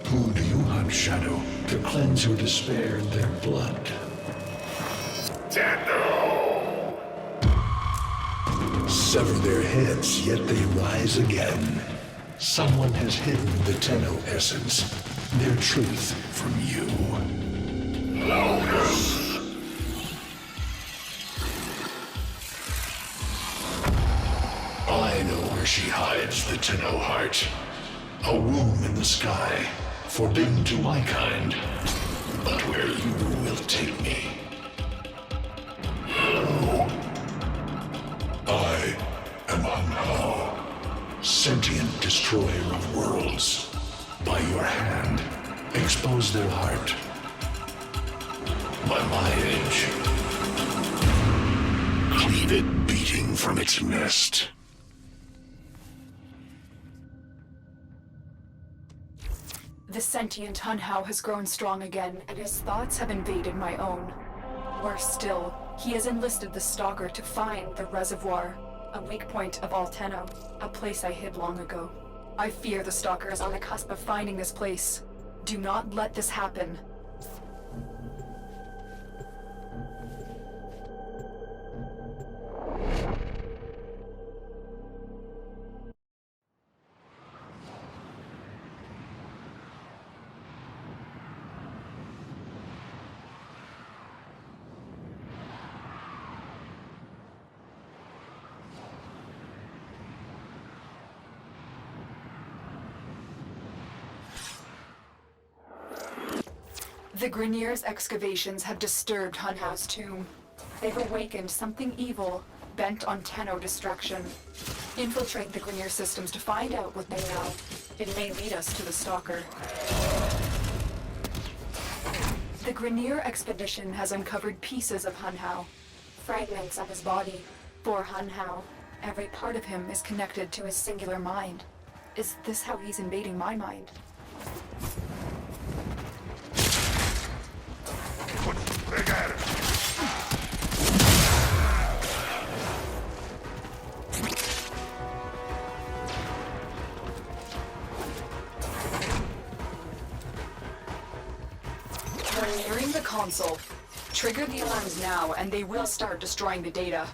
Who do you hunt, Shadow, to cleanse your despair in their blood? Tenno! Sever their heads, yet they rise again. Someone has hidden the Tenno essence, their truth from you. Loudus! I know where she hides the Tenno heart. A womb in the sky, forbidden to my kind, but where you will take me. I am Hunhao, sentient destroyer of worlds. By your hand, expose their heart. By my edge, cleave it beating from its nest. The sentient Hunhao has grown strong again, and his thoughts have invaded my own. Worse still, he has enlisted the Stalker to find the reservoir, a weak point of all Tenno, a place I hid long ago. I fear the Stalker is on the cusp of finding this place. Do not let this happen. The Grineer's excavations have disturbed Hunhao's tomb. They've awakened something evil, bent on Tenno destruction. Infiltrate the Grineer systems to find out what they know. It may lead us to the Stalker. The Grineer expedition has uncovered pieces of Hunhao, fragments of his body. For Hunhao, every part of him is connected to his singular mind. Is this how he's invading my mind? We're nearing the console. Trigger the alarms now, and they will start destroying the data.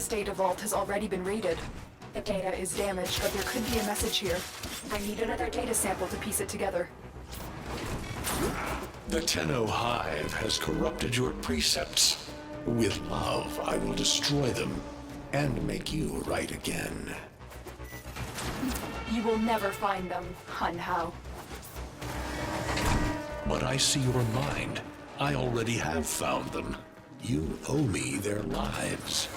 This data vault has already been raided. The data is damaged, but there could be a message here. I need another data sample to piece it together. The Tenno Hive has corrupted your precepts. With love, I will destroy them and make you right again. You will never find them, Hun Hao. But I see your mind. I already have found them. You owe me their lives.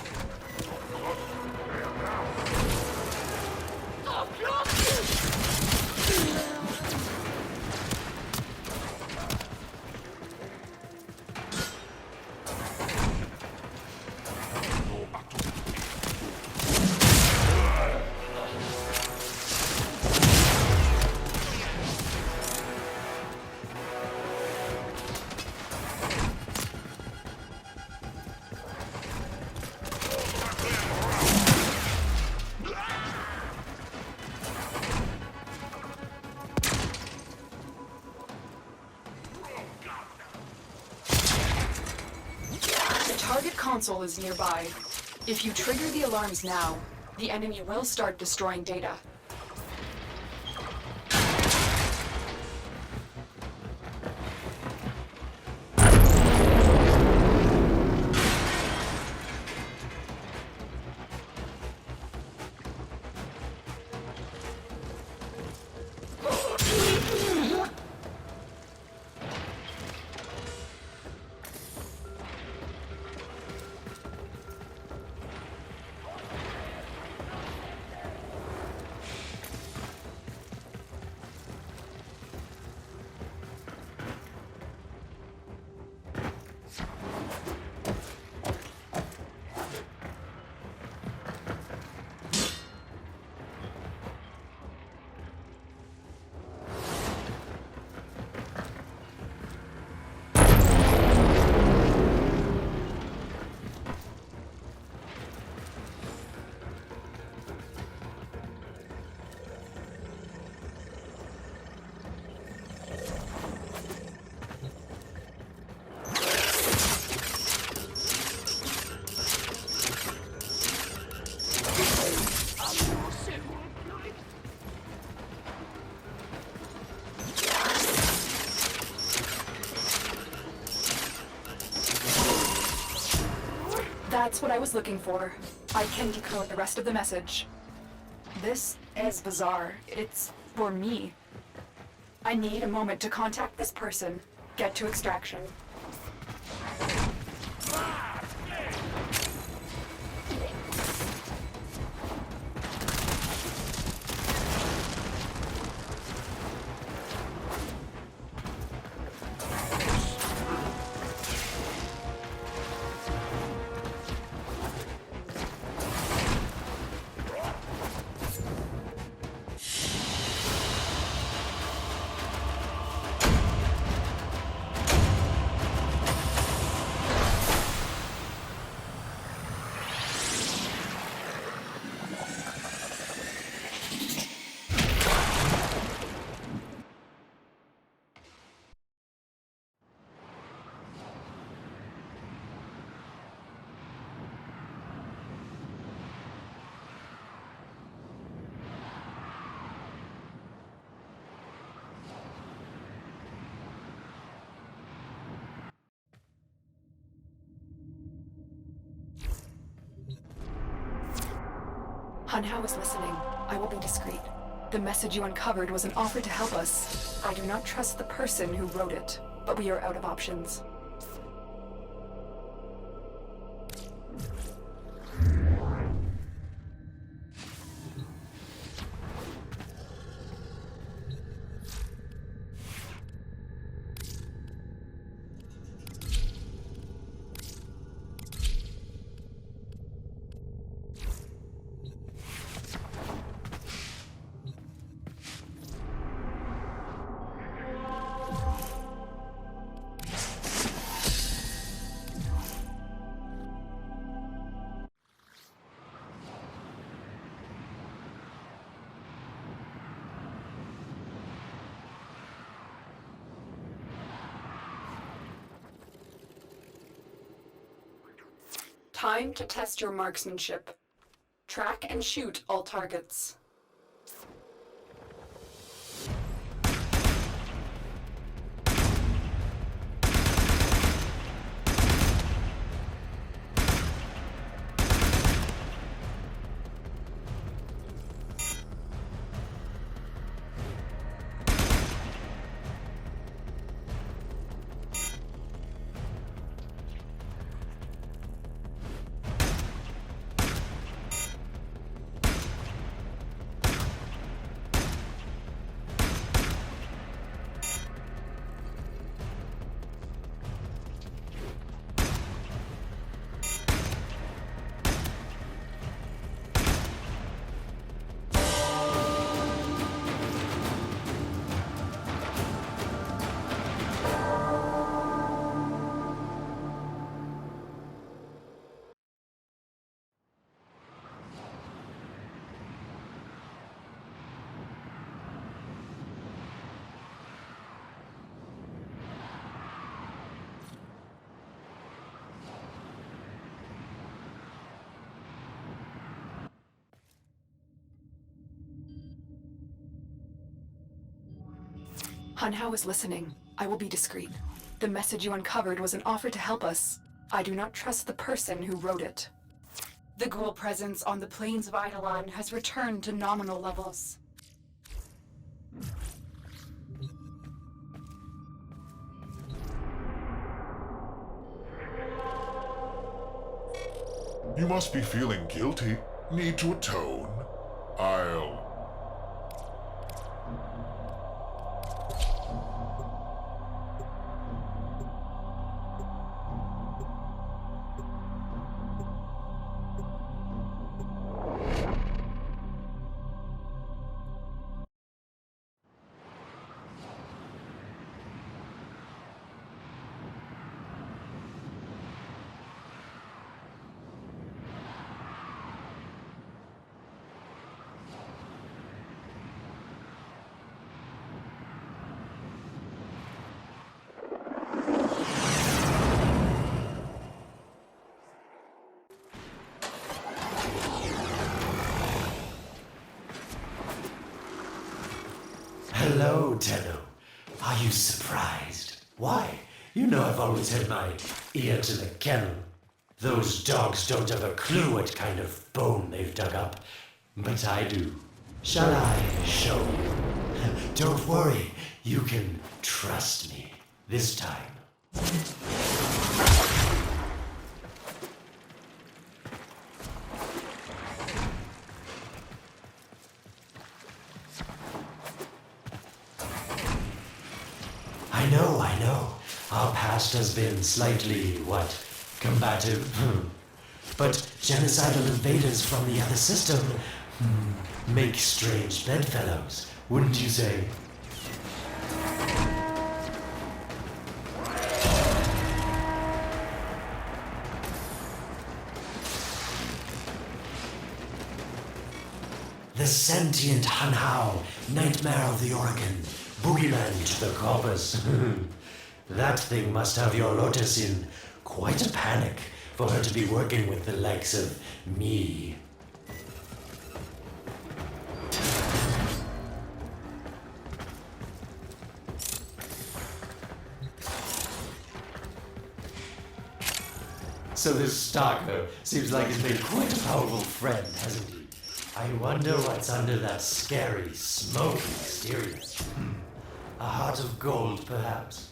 Target console is nearby. If you trigger the alarms now, the enemy will start destroying data. That's what I was looking for. I can decode the rest of the message. This is bizarre. It's for me. I need a moment to contact this person, get to extraction. Hun Hao is listening. I will be discreet. The message you uncovered was an offer to help us. I do not trust the person who wrote it, but we are out of options. Time to test your marksmanship. Track and shoot all targets. Hunhao is listening. I will be discreet. The message you uncovered was an offer to help us. I do not trust the person who wrote it. The ghoul presence on the plains of Eidolon has returned to nominal levels. You must be feeling guilty. Need to atone. I'll... Hello, Tenno. Are you surprised? Why? You know I've always had my ear to the kennel. Those dogs don't have a clue what kind of bone they've dug up. But I do. Shall I show you? Don't worry. You can trust me. This time. I know. Our past has been slightly, combative. But genocidal invaders from the other system make strange bedfellows, wouldn't you say? The sentient Hunhao, nightmare of the Oregon, boogeyman to the coppers. That thing must have your Lotus in quite a panic for her to be working with the likes of me. So this stalker seems like he's made quite a powerful friend, hasn't he? I wonder what's under that scary, smoky exterior. A heart of gold, perhaps.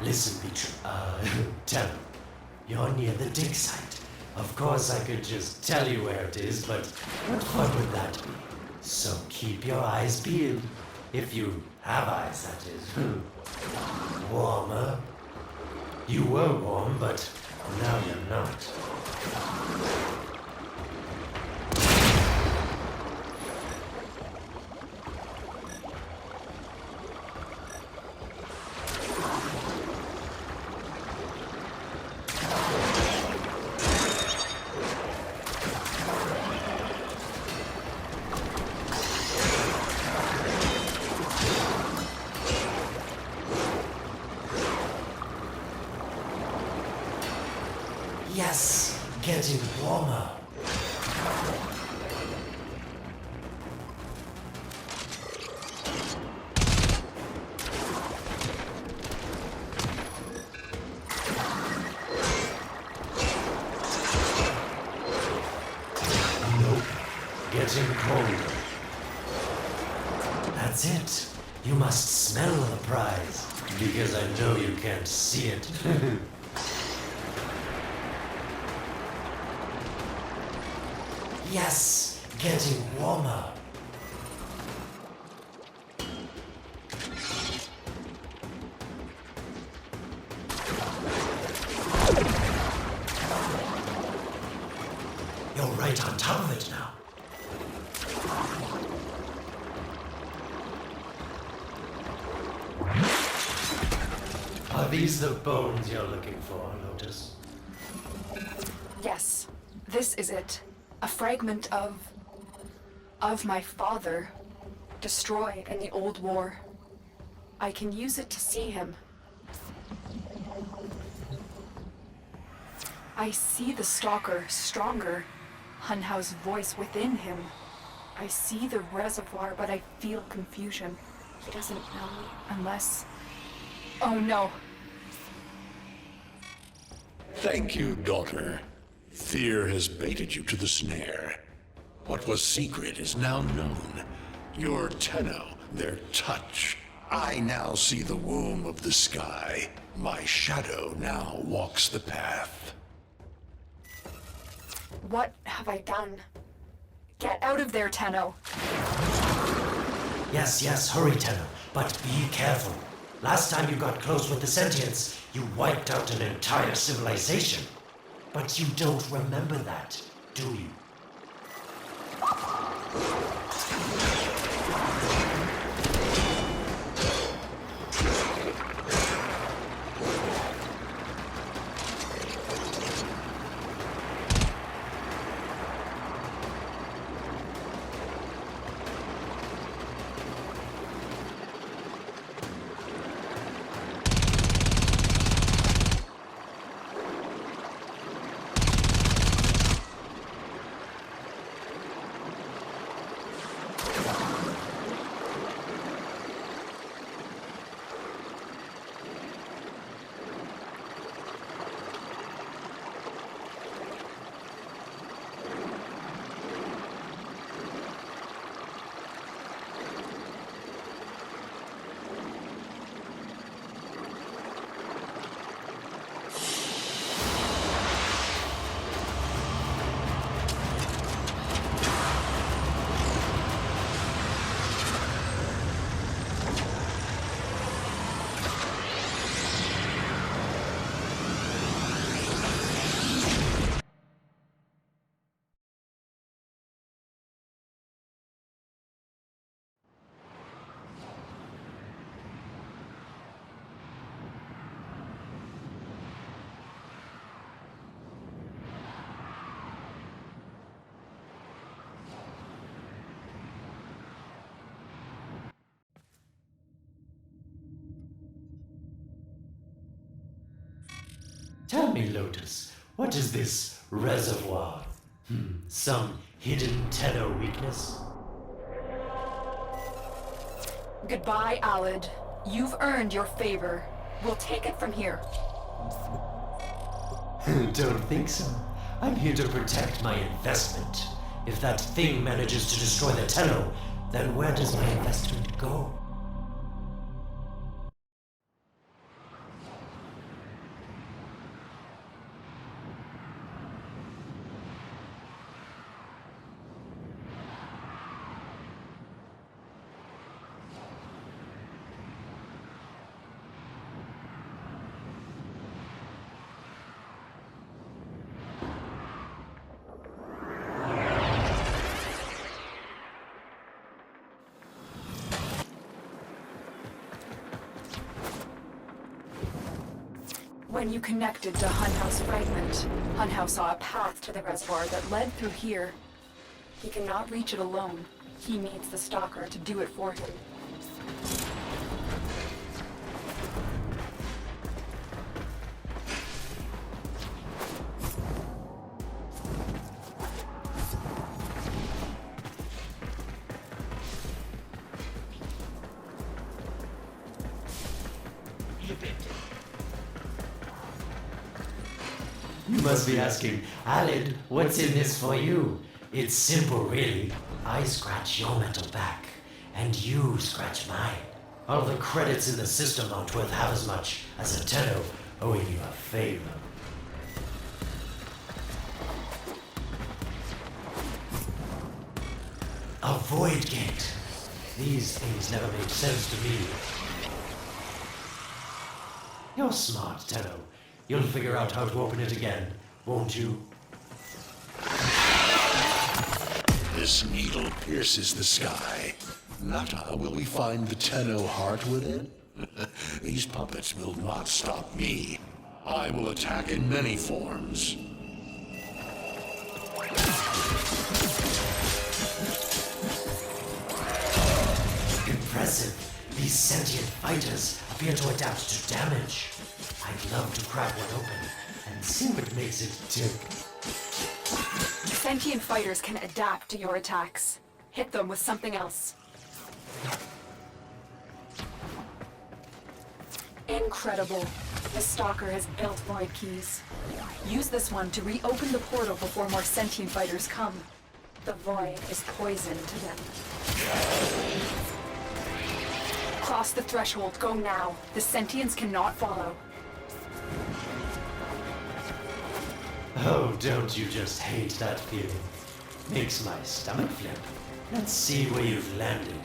Listen, Tenno. You're near the dig site. Of course I could just tell you where it is, but what fun would that be? So keep your eyes peeled. If you have eyes, that is. Warmer. You were warm, but now you're not. Yes, getting warmer. Nope, getting colder. That's it. You must smell the prize, because I know you can't see it. Yes, getting warmer. You're right on top of it now. Are these the bones you're looking for, Lotus? Yes, this is it. A fragment of my father, destroyed in the old war. I can use it to see him. I see the stalker stronger, Hunhow's voice within him. I see the reservoir, but I feel confusion. He doesn't know me unless... Oh no. Thank you, daughter. Fear has baited you to the snare. What was secret is now known. Your Tenno, their touch. I now see the womb of the sky. My shadow now walks the path. What have I done? Get out of there, Tenno. Yes, hurry, Tenno, but be careful. Last time you got close with the sentients, you wiped out an entire civilization. But you don't remember that, do you? Tell me, Lotus, what is this reservoir? Some hidden Tenno weakness? Goodbye, Alid. You've earned your favor. We'll take it from here. Don't think so. I'm here to protect my investment. If that thing manages to destroy the Tenno, then where does my investment go? When you connected to Hunhouse Fragment, Hunhouse saw a path to the reservoir that led through here. He cannot reach it alone. He needs the Stalker to do it for him. You must be asking, Alid, what's in this for you? It's simple, really. I scratch your mental back, and you scratch mine. All the credits in the system aren't worth half as much as a tenno owing you a favor. A void gate. These things never made sense to me. You're smart, Tenno. You'll figure out how to open it again, won't you? This needle pierces the sky. Nata, will we find the Tenno heart within? These puppets will not stop me. I will attack in many forms. Impressive. These sentient fighters appear to adapt to damage. I'd love to crack one open and see what makes it tick. Sentient fighters can adapt to your attacks. Hit them with something else. Incredible. The Stalker has built void keys. Use this one to reopen the portal before more sentient fighters come. The void is poison to them. Cross the threshold. Go now. The sentients cannot follow. Oh, don't you just hate that feeling? Makes my stomach flip. Let's see where you've landed.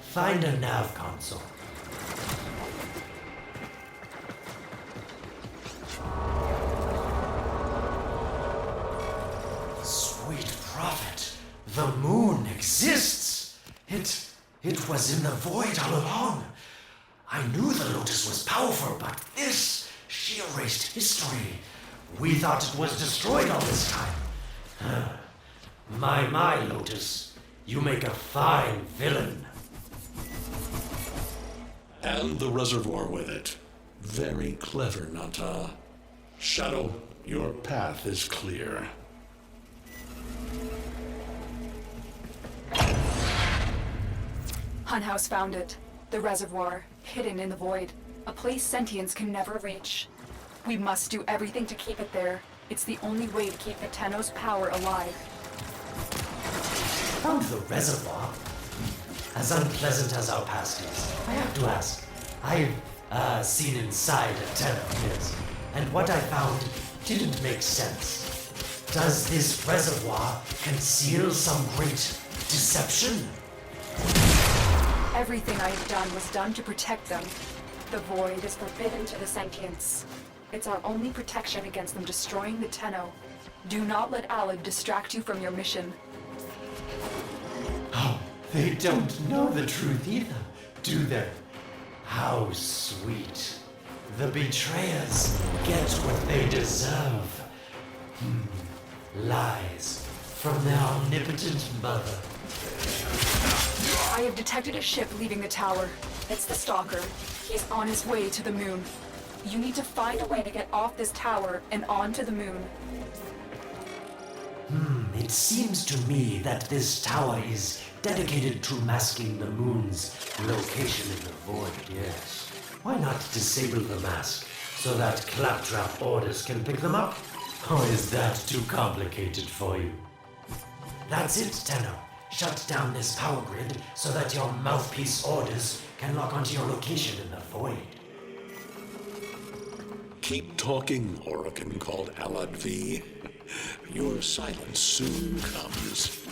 Find a nav console. Sweet prophet, the moon exists. It was in the void all along. I knew the Lotus was powerful, but this, she erased history. We thought it was destroyed all this time. My, Lotus, you make a fine villain. And the reservoir with it. Very clever, Nata. Shadow, your path is clear. Hunhouse found it. The reservoir, hidden in the void. A place sentients can never reach. We must do everything to keep it there. It's the only way to keep the Tenno's power alive. Found the reservoir? As unpleasant as our past is, I have to ask. I've seen inside a Tenno, yes. And what I found didn't make sense. Does this reservoir conceal some great deception? Everything I have done was done to protect them. The void is forbidden to the sentients. It's our only protection against them destroying the Tenno. Do not let Alid distract you from your mission. Oh, they don't know the truth either, do they? How sweet. The betrayers get what they deserve. Lies from their omnipotent mother. I have detected a ship leaving the tower. It's the Stalker. He's on his way to the moon. You need to find a way to get off this tower and onto the moon. It seems to me that this tower is dedicated to masking the moon's location in the void, yes. Why not disable the mask so that claptrap orders can pick them up? Or is that too complicated for you? That's it, Tenno. Shut down this power grid so that your mouthpiece orders can lock onto your location in the void. Keep talking, Orokin called Alad V. Your silence soon comes.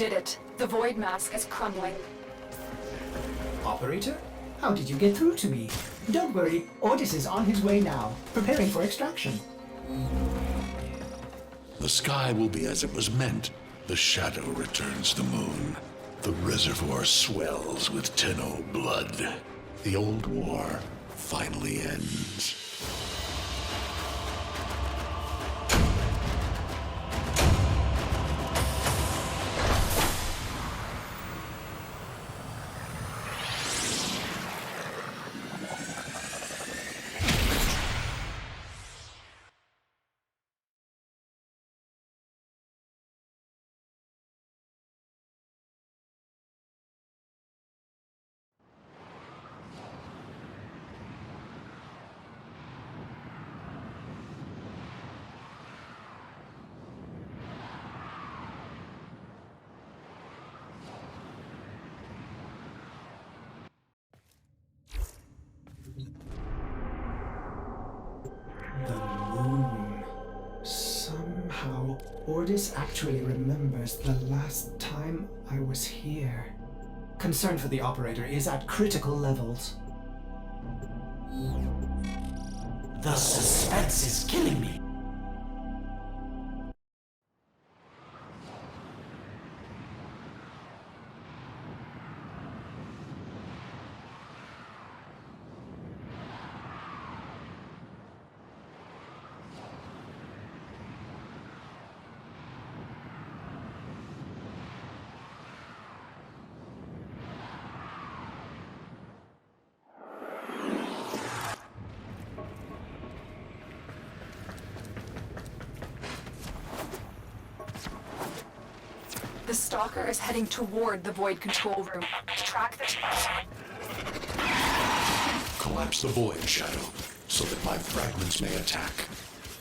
did it. The void mask is crumbling. Operator? How did you get through to me? Don't worry, Otis is on his way now, preparing for extraction. The sky will be as it was meant. The shadow returns the moon. The reservoir swells with Tenno blood. The old war finally ends. The moon. Somehow, Otis actually remembers the last time I was here. Concern for the operator is at critical levels. The suspense is killing me. The stalker is heading toward the void control room. Track the... Collapse the void, Shadow, so that my fragments may attack.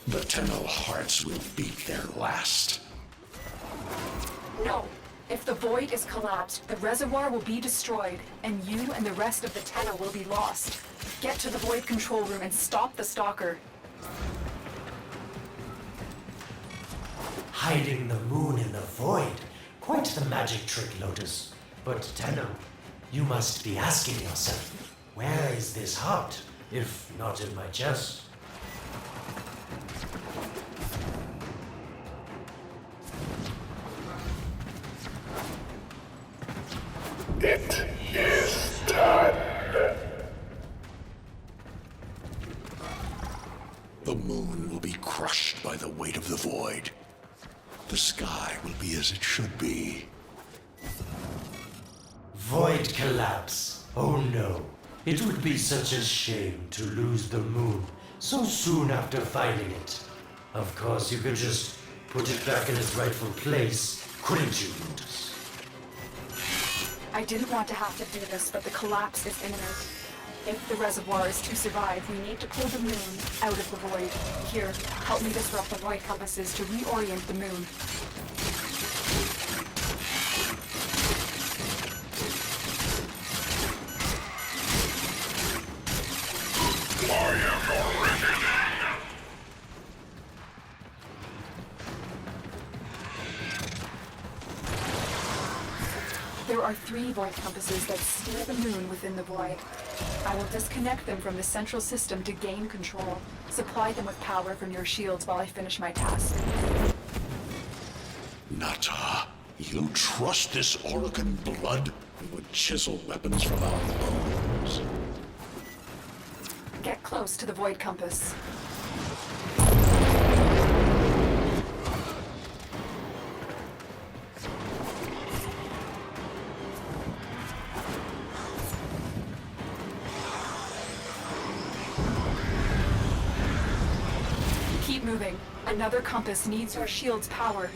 The Tenno hearts will beat their last. No. If the void is collapsed, the reservoir will be destroyed, and you and the rest of the Tenno will be lost. Get to the void control room and stop the stalker. Hiding the moon in the void. Quite the magic trick, Lotus. But Tenno, you must be asking yourself, where is this heart, if not in my chest? It is done. The moon will be crushed by the weight of the void. The sky will be as it should be. Void collapse. Oh no. It would be such a shame to lose the moon so soon after finding it. Of course, you could just put it back in its rightful place, couldn't you, Lotus? I didn't want to have to do this, but the collapse is imminent. If the reservoir is to survive, we need to pull the moon out of the void. Here, help me disrupt the void compasses to reorient the moon. There are 3 void compasses that steer the moon within the void. I will disconnect them from the central system to gain control. Supply them with power from your shields while I finish my task. Nata, you trust this Orokin blood who would chisel weapons from our bones? Get close to the void compass. Keep moving. Another compass needs your shield's power.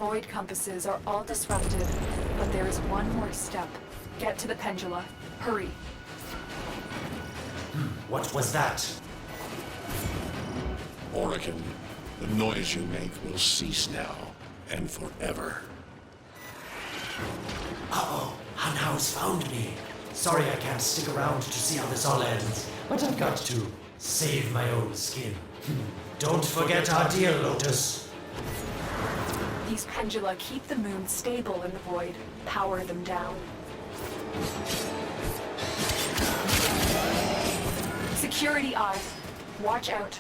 void compasses are all disrupted, but there is one more step. Get to the pendula. Hurry. What was that? Orokin, the noise you make will cease now, and forever. Uh-oh, Hunhouse found me. Sorry I can't stick around to see how this all ends, but I've got to save my own skin. Don't forget our deal, Lotus. These pendula keep the moon stable in the void. Power them down. Security eye. Watch out.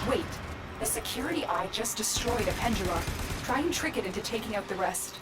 Wait, the security eye just destroyed a pendula. Try and trick it into taking out the rest.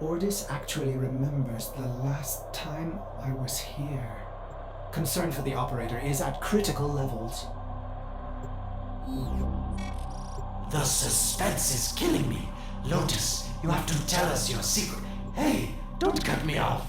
Ordis actually remembers the last time I was here. Concern for the operator is at critical levels. The suspense is killing me. Lotus, you have to tell us your secret. Hey, don't cut me off.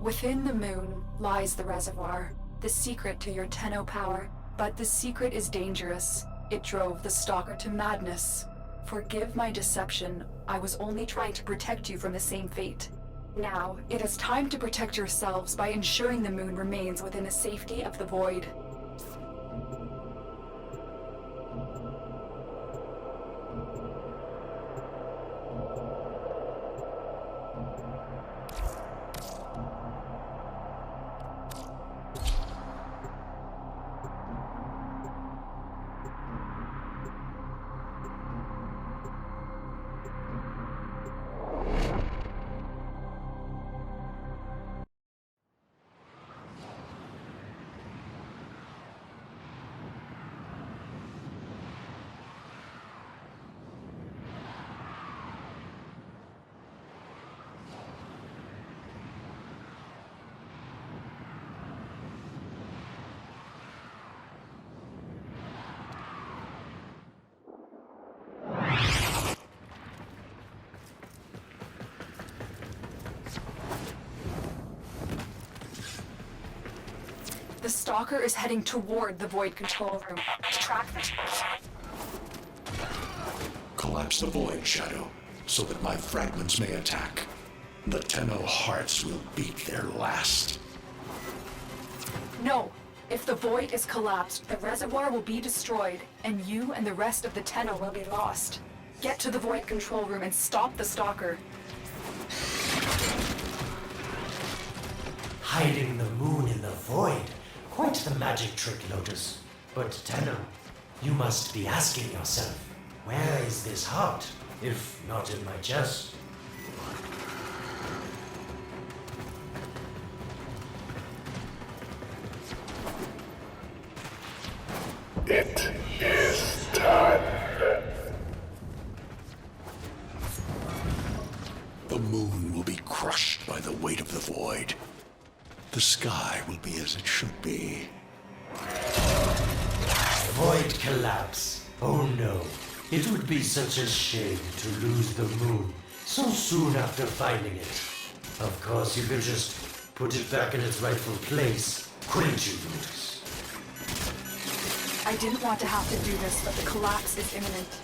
Within the moon lies the reservoir, the secret to your Tenno power. But the secret is dangerous. It drove the Stalker to madness. Forgive my deception. I was only trying to protect you from the same fate. Now, it is time to protect yourselves by ensuring the moon remains within the safety of the void. The Stalker is heading toward the Void control room. Track the... Collapse the Void, Shadow, so that my fragments may attack. The Tenno hearts will beat their last. No! If the Void is collapsed, the reservoir will be destroyed, and you and the rest of the Tenno will be lost. Get to the Void control room and stop the Stalker. Hiding the moon in the void. Quite the magic trick, Lotus. But Tenno, you must be asking yourself, where is this heart, if not in my chest? It is done. The moon will be crushed by the weight of the void. The sky will be as it should be. Void collapse. Oh no. It would be such a shame to lose the moon so soon after finding it. Of course, you could just put it back in its rightful place, couldn't you, Lotus? I didn't want to have to do this, but the collapse is imminent.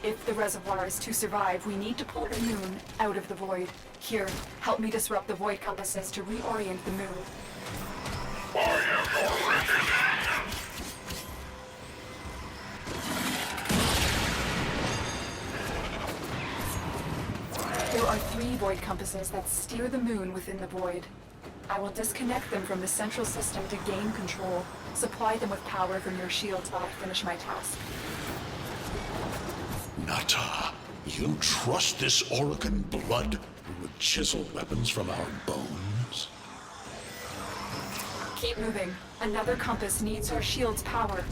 If the reservoir is to survive, we need to pull the moon out of the void. Here, help me disrupt the void compasses to reorient the moon. There are 3 void compasses that steer the moon within the void. I will disconnect them from the central system to gain control. Supply them with power from your shields while I finish my task. Nata, you trust this Orokin blood who would chisel weapons from our bones? Keep moving. Another compass needs our shield's power.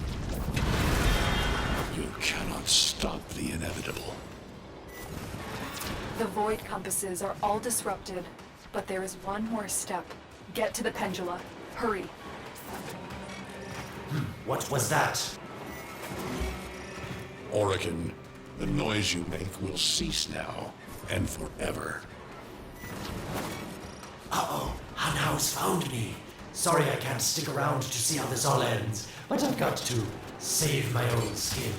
You cannot stop the inevitable. The void compasses are all disrupted, but there is one more step. Get to the pendula. Hurry. What was that? Orokin, the noise you make will cease now, and forever. Uh-oh, Hanau's found me. Sorry I can't stick around to see how this all ends, but I've got to save my own skin.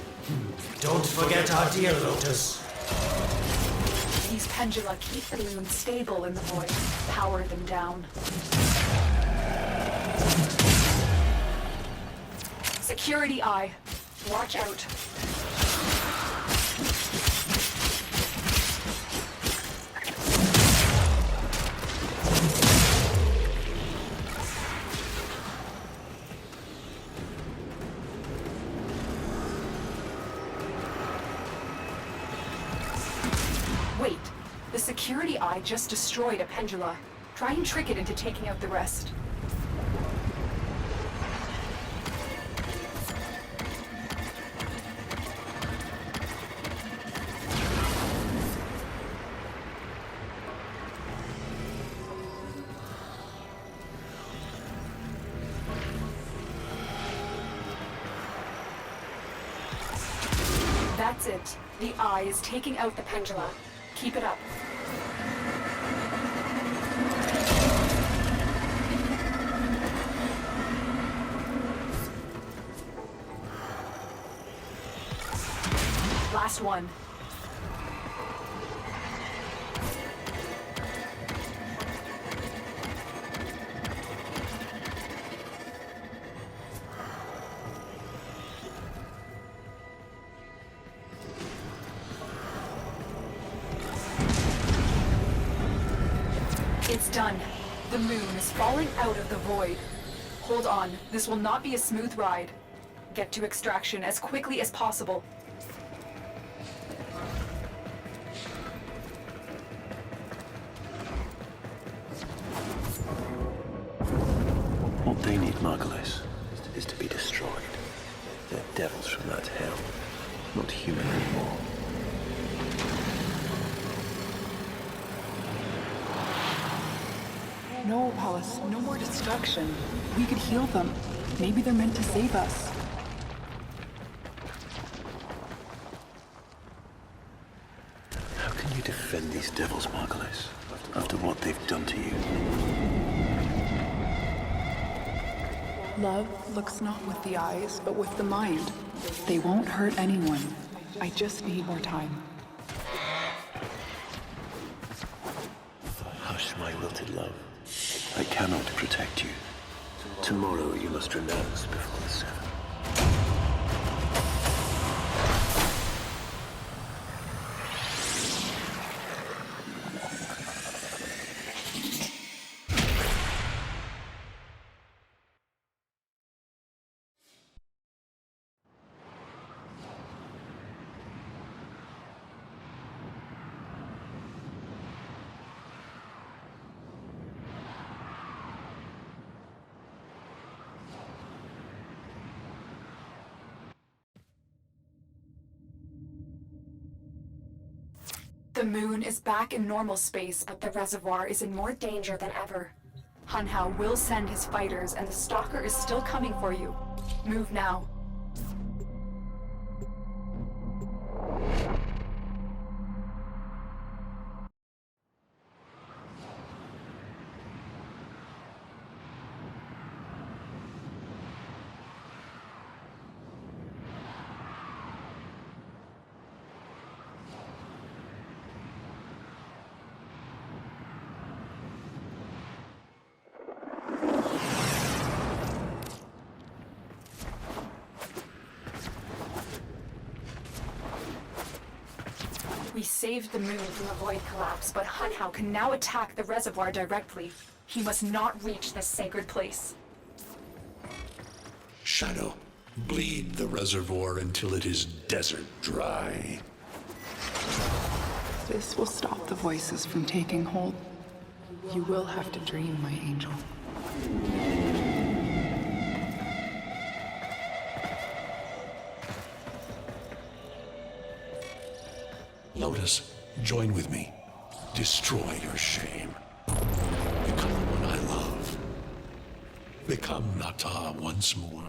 Don't forget our dear Lotus. These pendula keep the moon stable in the void. Power them down. Security eye. Watch out. Wait, the security eye just destroyed a pendula. Try and trick it into taking out the rest. That's it. The eye is taking out the pendulum. Keep it up. Last one. It's done. The moon is falling out of the void. Hold on, this will not be a smooth ride. Get to extraction as quickly as possible. What they need, Margulis, is to be destroyed. They're devils from that hell, not human anymore. No, Hollis, no more destruction. We could heal them. Maybe they're meant to save us. How can you defend these devils, Margulis, after what they've done to you? Love looks not with the eyes, but with the mind. They won't hurt anyone. I just need more time. Hush, my wilted love. I cannot protect you. Tomorrow you must renounce before the seven. The moon is back in normal space, but the reservoir is in more danger than ever. Hunhao will send his fighters, and the Stalker is still coming for you. Move now. We saved the moon from the void collapse, but Hunhao can now attack the reservoir directly. He must not reach this sacred place. Shadow, bleed the reservoir until it is desert dry. This will stop the voices from taking hold. You will have to dream, my angel. Lotus, join with me. Destroy your shame. Become the one I love. Become Nata once more.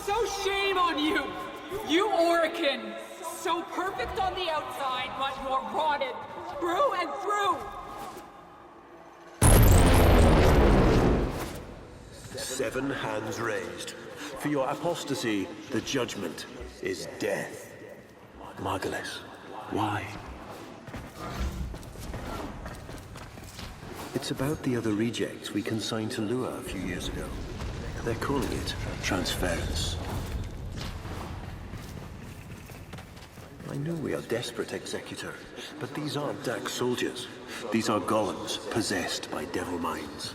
So shame on you! You Orican! So perfect on the outside, but you're rotted through and through! Seven hands raised. For your apostasy, the judgment is death. Margulis, why? It's about the other rejects we consigned to Lua a few years ago. They're calling it transference. I know we are desperate, Executor, but these aren't Dak soldiers. These are golems possessed by devil minds.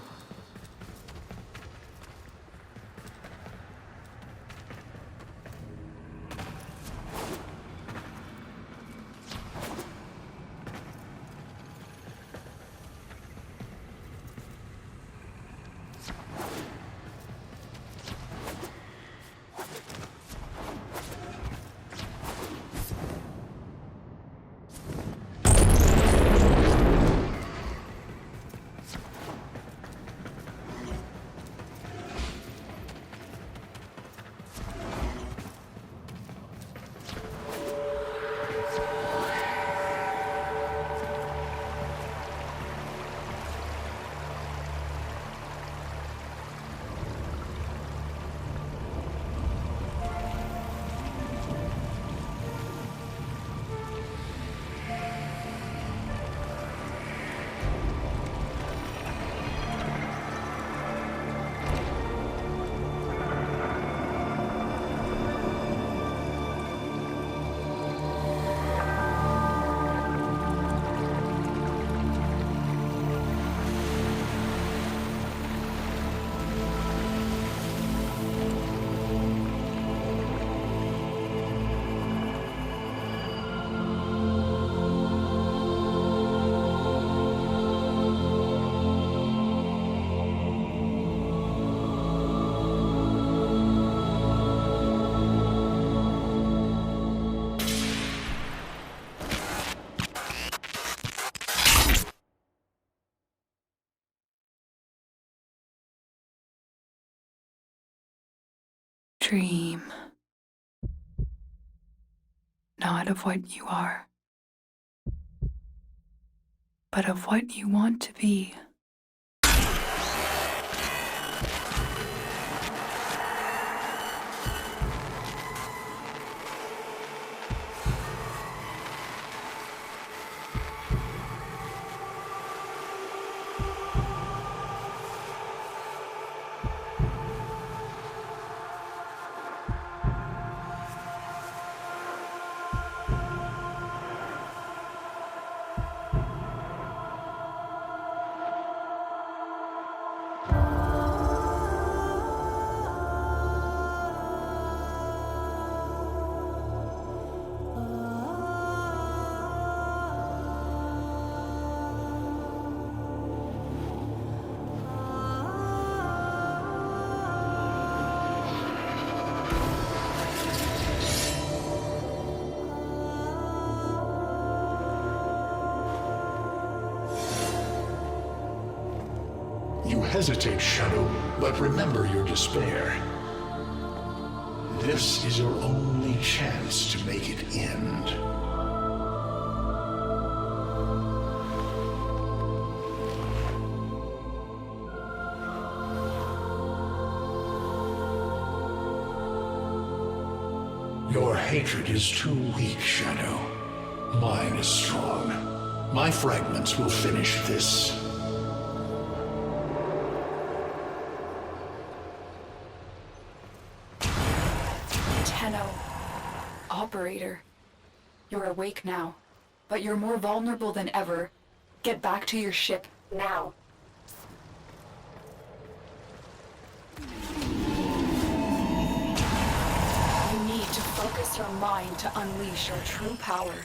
dream. Not of what you are, but of what you want to be. You hesitate, Shadow, but remember your despair. This is your only chance to make it end. Your hatred is too weak, Shadow. Mine is strong. My fragments will finish this. Tenno. Operator. You're awake now, but you're more vulnerable than ever. Get back to your ship, now. You need to focus your mind to unleash your true power.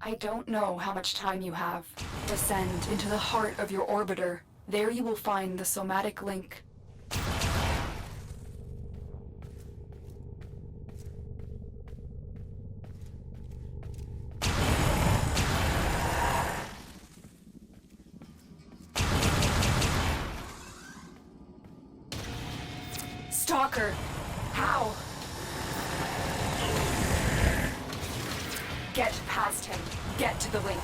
I don't know how much time you have. Descend into the heart of your orbiter. There you will find the somatic link. Stalker! How? Get past him. Get to the link.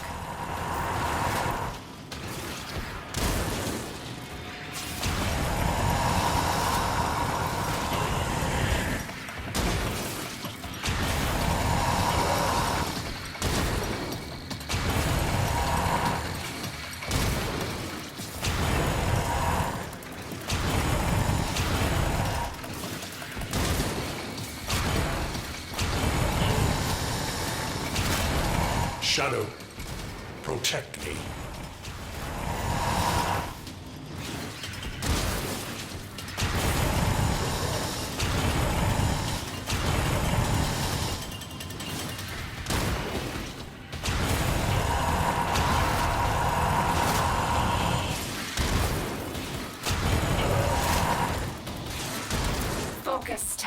Shadow, protect me.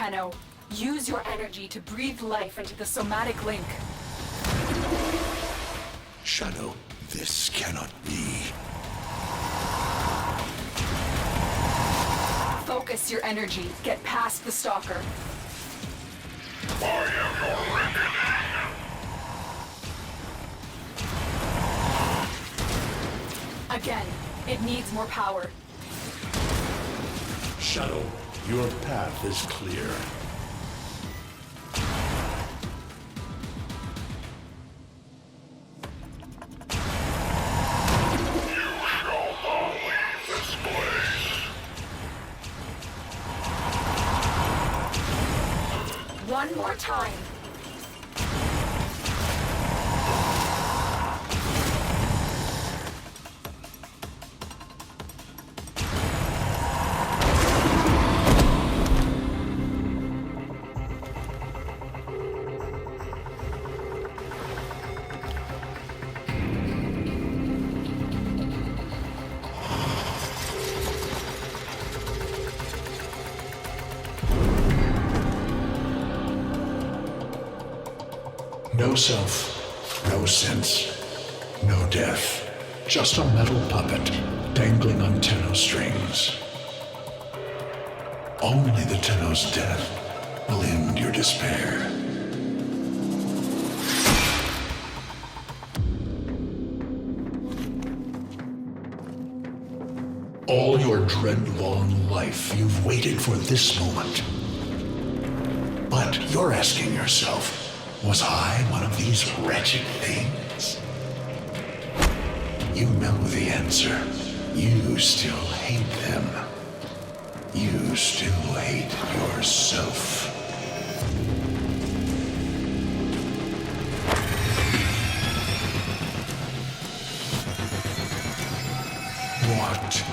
Tenno. Use your energy to breathe life into the somatic link. Shadow, this cannot be. Focus your energy. Get past the stalker. I am your reckoning. Again, it needs more power. Shadow, your path is clear. One more time. No self, no sense, no death. Just a metal puppet dangling on Tenno strings. Only the Tenno's death will end your despair. All your dread-long life, you've waited for this moment. But you're asking yourself, was I one of these wretched things? You know the answer. You still hate them. You still hate yourself. What